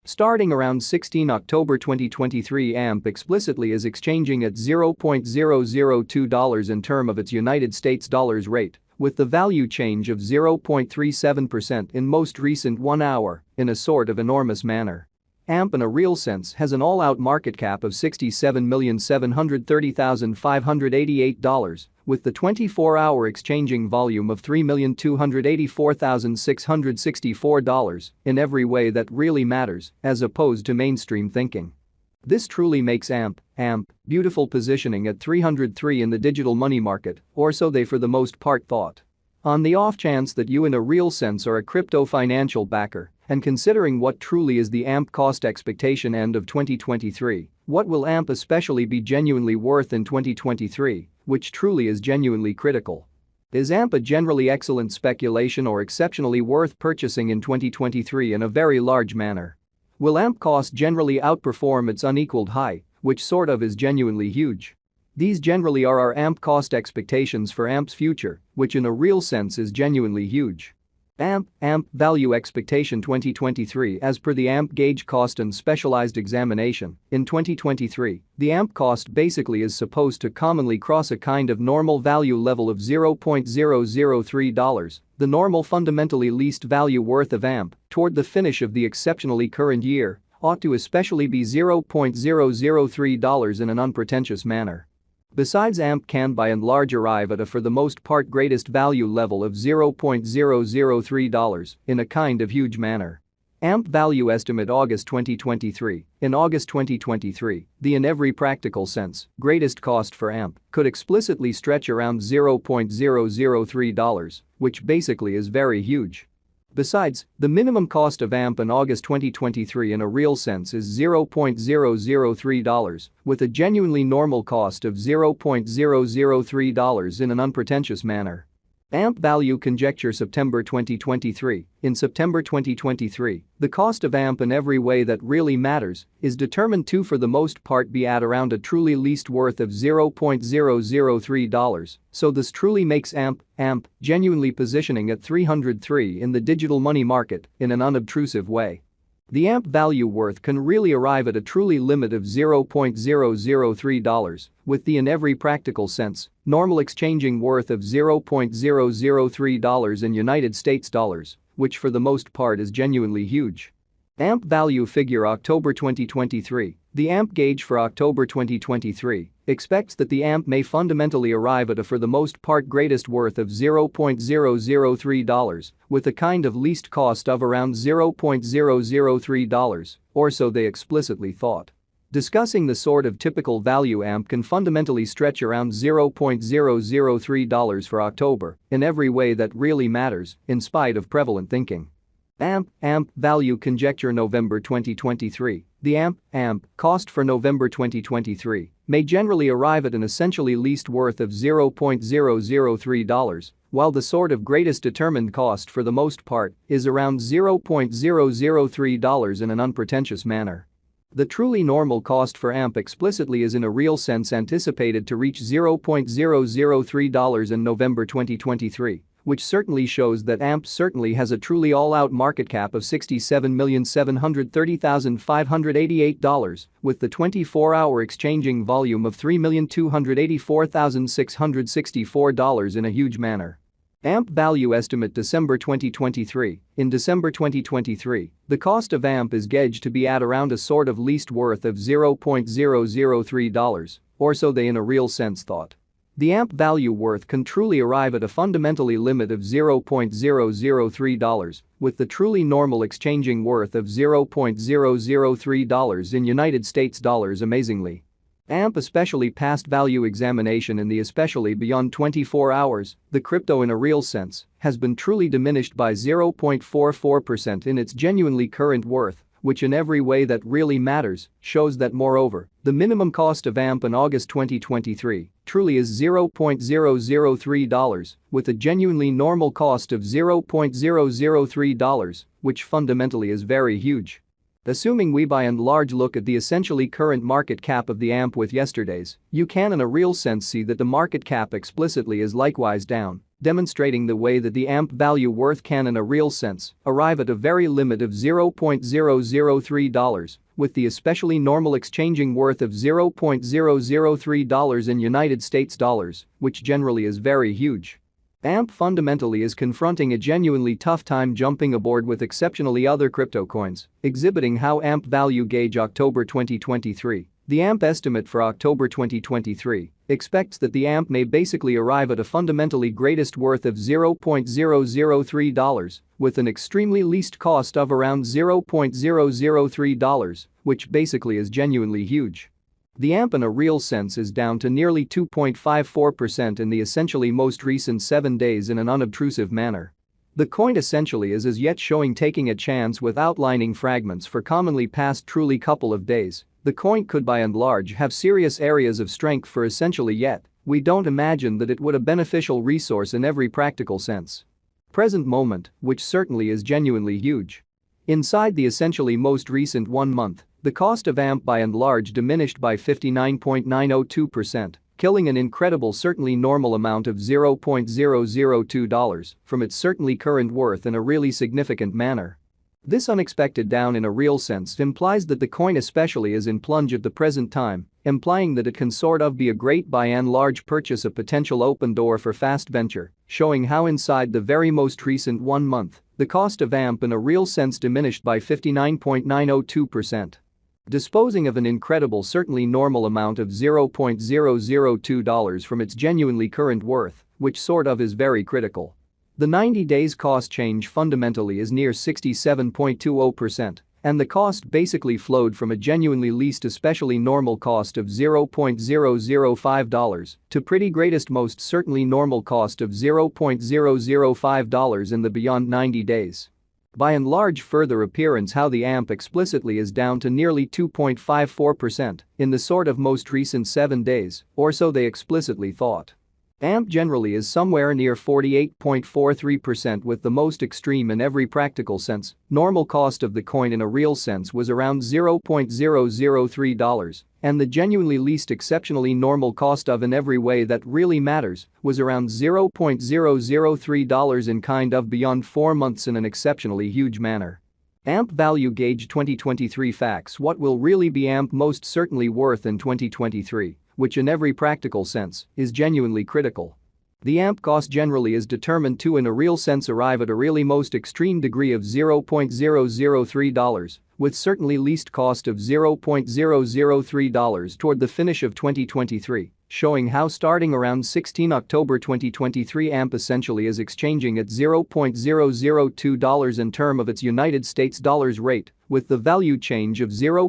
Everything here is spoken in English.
Starting around 16 October 2023, AMP explicitly is exchanging at $0.002 in term of its United States dollars rate, with the value change of 0.37% in most recent 1 hour, in a sort of enormous manner. AMP in a real sense has an all-out market cap of $67,730,588, with the 24-hour exchanging volume of $3,284,664 in every way that really matters, as opposed to mainstream thinking. This truly makes AMP beautiful positioning at 303 in the digital money market, or so they for the most part thought. On the off chance that you in a real sense are a crypto financial backer, and considering what truly is the AMP cost expectation end of 2023, what will AMP especially be genuinely worth in 2023, which truly is genuinely critical? Is AMP a generally excellent speculation or exceptionally worth purchasing in 2023 in a very large manner? Will AMP cost generally outperform its unequaled high, which sort of is genuinely huge? These generally are our AMP cost expectations for AMP's future, which in a real sense is genuinely huge. AMP value expectation 2023 as per the AMP gauge cost and specialized examination. In 2023, the AMP cost basically is supposed to commonly cross a kind of normal value level of $0.003, the normal fundamentally least value worth of AMP, toward the finish of the exceptionally current year, ought to especially be $0.003 in an unpretentious manner. Besides, AMP can by and large arrive at a for the most part greatest value level of $0.003 in a kind of huge manner. AMP value estimate August 2023. In August 2023, the in every practical sense greatest cost for AMP could explicitly stretch around $0.003, which basically is very huge. Besides, the minimum cost of AMP in August 2023 in a real sense is $0.003, with a genuinely normal cost of $0.003 in an unpretentious manner. AMP value conjecture September 2023. In September 2023, the cost of AMP in every way that really matters is determined to for the most part be at around a truly least worth of $0.003, so this truly makes AMP genuinely positioning at 303 in the digital money market in an unobtrusive way. The AMP value worth can really arrive at a truly limit of $0.003, with the in every practical sense normal exchanging worth of $0.003 in United States dollars, which for the most part is genuinely huge. AMP value figure October 2023. The AMP gauge for October 2023 expects that the AMP may fundamentally arrive at a for the most part greatest worth of $0.003, with a kind of least cost of around $0.003, or so they explicitly thought. Discussing the sort of typical value AMP can fundamentally stretch around $0.003 for October in every way that really matters, in spite of prevalent thinking. AMP value conjecture November 2023. The AMP cost for November 2023 may generally arrive at an essentially least worth of $0.003, while the sort of greatest determined cost for the most part is around $0.003 in an unpretentious manner. The truly normal cost for AMP explicitly is in a real sense anticipated to reach $0.003 in November 2023, which certainly shows that AMP certainly has a truly all-out market cap of $67,730,588, with the 24-hour exchanging volume of $3,284,664 in a huge manner. AMP value estimate December 2023. In December 2023, the cost of AMP is gauged to be at around a sort of least worth of $0.003, or so they in a real sense thought. The AMP value worth can truly arrive at a fundamentally limit of $0.003, with the truly normal exchanging worth of $0.003 in United States dollars amazingly. AMP especially past value examination in the especially beyond 24 hours, the crypto in a real sense has been truly diminished by 0.44% in its genuinely current worth, which in every way that really matters shows that moreover, the minimum cost of AMP in August 2023 truly is $0.003, with a genuinely normal cost of $0.003, which fundamentally is very huge. Assuming we by and large look at the essentially current market cap of the AMP with yesterday's, you can in a real sense see that the market cap explicitly is likewise down, demonstrating the way that the AMP value worth can in a real sense arrive at a very limit of $0.003, with the especially normal exchanging worth of $0.003 in United States dollars, which generally is very huge. AMP fundamentally is confronting a genuinely tough time jumping aboard with exceptionally other crypto coins, exhibiting how AMP value gauge October 2023. The AMP estimate for October 2023 expects that the AMP may basically arrive at a fundamentally greatest worth of $0.003, with an extremely least cost of around $0.003, which basically is genuinely huge. The AMP in a real sense is down to nearly 2.54% in the essentially most recent 7 days in an unobtrusive manner. The coin essentially is as yet showing taking a chance with outlining fragments for commonly past truly couple of days. The coin could by and large have serious areas of strength for essentially yet, we don't imagine that it would a beneficial resource in every practical sense. Present moment, which certainly is genuinely huge. Inside the essentially most recent 1 month, the cost of AMP by and large diminished by 59.902%, killing an incredible certainly normal amount of $0.002 from its certainly current worth in a really significant manner. This unexpected down in a real sense implies that the coin especially is in plunge at the present time, implying that it can sort of be a great by and large purchase, a potential open door for fast venture, showing how inside the very most recent 1 month, the cost of AMP in a real sense diminished by 59.902%. Disposing of an incredible certainly normal amount of $0.002 from its genuinely current worth, which sort of is very critical. The 90 days cost change fundamentally is near 67.20%, and the cost basically flowed from a genuinely least especially normal cost of $0.005 to pretty greatest most certainly normal cost of $0.005 in the beyond 90 days. By and large further appearance how the AMP explicitly is down to nearly 2.54% in the sort of most recent 7 days, or so they explicitly thought. AMP generally is somewhere near 48.43% with the most extreme in every practical sense. Normal cost of the coin in a real sense was around $0.003, and the genuinely least exceptionally normal cost of in every way that really matters was around $0.003 in kind of beyond 4 months in an exceptionally huge manner. AMP value gauge 2023 facts. What will really be AMP most certainly worth in 2023? Which in every practical sense is genuinely critical. The AMP cost generally is determined to in a real sense arrive at a really most extreme degree of $0.003, with certainly least cost of $0.003 toward the finish of 2023, showing how starting around 16 October 2023 AMP essentially is exchanging at $0.002 in term of its United States dollars rate, with the value change of $0.